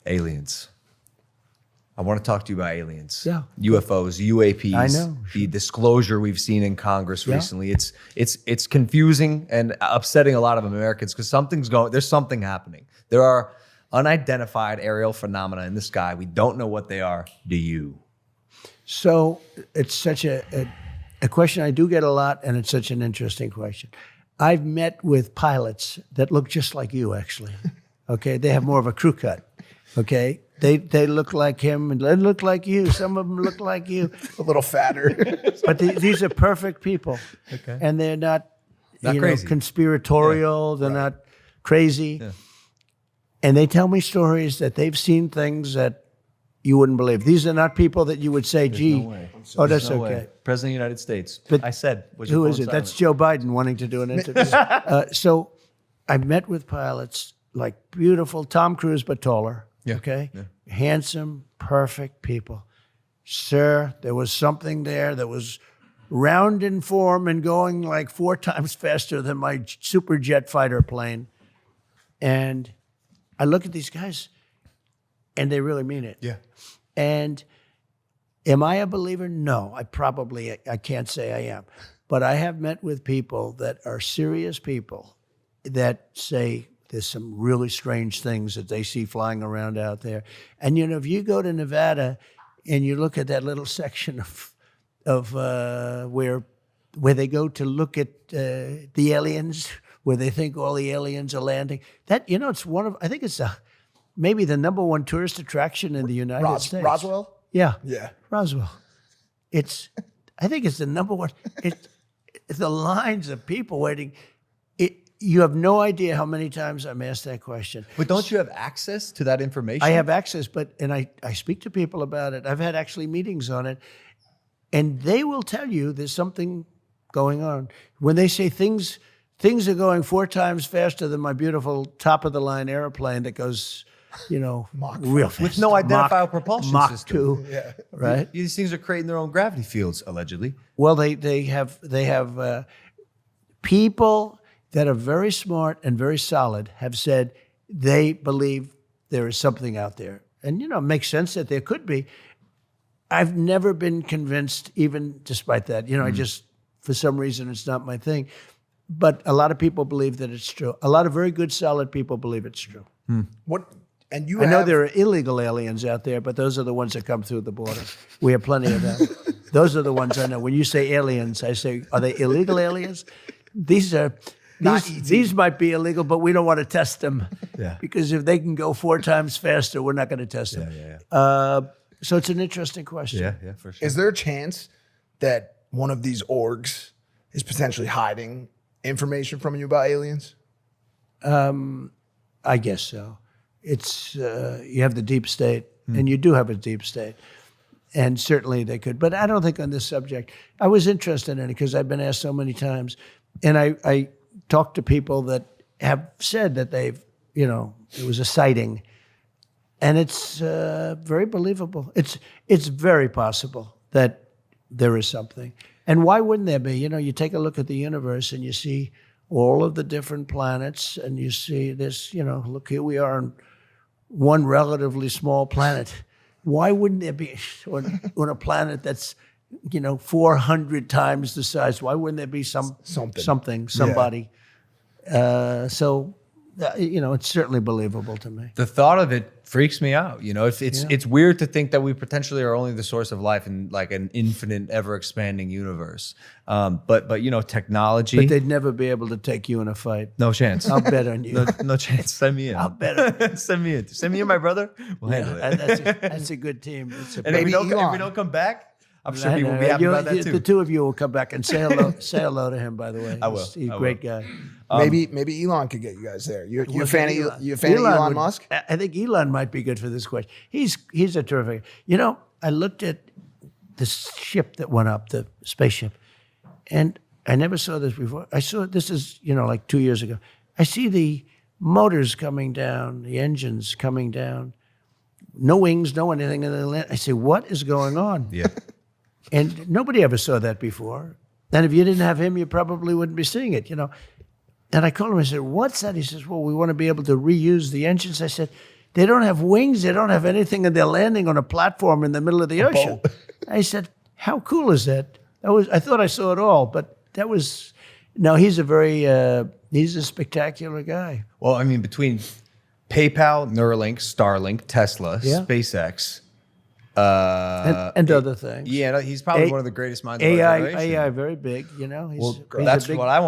Aliens. I want to talk to you about aliens. Yeah. UFOs, UAPs. I know. The disclosure we've seen in Congress recently. It's confusing and upsetting a lot of Americans because there's something happening. There are unidentified aerial phenomena in the sky. We don't know what they are. Do you? So it's such a question I do get a lot, and it's such an interesting question. I've met with pilots that look just like you, actually. Okay, they have more of a crew cut. Okay, they look like him and they look like you. Some of them look like you, A little fatter. but these are perfect people. Okay. And they're not crazy. conspiratorial. They're not crazy. Yeah. And they tell me stories that they've seen things that you wouldn't believe. These are not people that you would say, "Gee, no way. oh, that's No okay." way. President of the United States. But I said, was Who your is phone it? That's silent? Joe Biden wanting to do an interview. So I've met with pilots like beautiful Tom Cruise, but taller. Yeah. Okay. Yeah. Handsome, perfect people. Sir, there was something there that was round in form and going like 4 times faster than my super jet fighter plane. And I look at these guys and they really mean it. Yeah. And am I a believer? No, I can't say I am. But I have met with people that are serious people that say there's some really strange things that they see flying around out there. And, if you go to Nevada and you look at that little section of where they go to look at the aliens, where they think all the aliens are landing, that, it's I think it's maybe the number one tourist attraction in the United States. Roswell? Yeah. Yeah. Roswell. I think it's the number one. It's the lines of people waiting. You have no idea how many times I'm asked that question. But don't you have access to that information? I have access, and I speak to people about it. I've had actually meetings on it, and they will tell you there's something going on. When they say things are going 4 times faster than my beautiful top-of-the-line airplane that goes, real fast. With no identifiable propulsion Mach system. 2, Yeah. right? These things are creating their own gravity fields, allegedly. Well, they have people that are very smart and very solid have said they believe there is something out there. And, it makes sense that there could be. I've never been convinced, even despite that. I just, for some reason, it's not my thing. But a lot of people believe that it's true. A lot of very good, solid people believe it's true. What? And I know there are illegal aliens out there, but those are the ones that come through the border. We have plenty of them. Those are the ones I know. When you say aliens, I say, are they illegal aliens? These might be illegal, but we don't want to test them. Yeah. Because if they can go 4 times faster, we're not going to test them. So it's an interesting question. Yeah, for sure. Is there a chance that one of these orgs is potentially hiding information from you about aliens? I guess so. It's you have the deep state, and you do have a deep state. And certainly they could. But I don't think on this subject, I was interested in it because I've been asked so many times. And I talked to people that have said that they've, it was a sighting. And it's very believable. It's very possible that there is something. And why wouldn't there be? You take a look at the universe and you see all of the different planets and you see this, look, here we are on one relatively small planet. Why wouldn't there be on a planet that's 400 times the size? Why wouldn't there be somebody? So it's certainly believable to me. The thought of it freaks me out. It's weird to think that we potentially are only the source of life in like an infinite, ever expanding universe. But technology. But they'd never be able to take you in a fight. No chance. I'll bet on you. No chance. Send me in. I'll bet on you. Send me in. Send me in, my brother. We'll handle it. That's a good team. And if we don't come back, I'm sure people will be happy about that too. The two of you will come back and say hello to him, by the way. I will. He's a great guy. Maybe Elon could get you guys there. You a fan of Elon Musk? I think Elon might be good for this question. He's a terrific. I looked at the ship that went up, the spaceship, and I never saw this before. I saw this is like 2 years ago. I see the motors coming down, the engines coming down, no wings, no anything, and then I say, what is going on? Yeah. And nobody ever saw that before. And if you didn't have him, you probably wouldn't be seeing it, And I called him, I said, what's that? He says, well, we want to be able to reuse the engines. I said, They don't have wings. They don't have anything, and they're landing on a platform in the middle of the ocean. I said, how cool is that? I thought I saw it all, but that was. No, he's he's a spectacular guy. Well, I mean, between PayPal, Neuralink, Starlink, Tesla, Yeah. SpaceX, And other things. yeah, he's probably one of the greatest minds. of our AI, generation. AI, very big. You know, he's That's a big, what I want.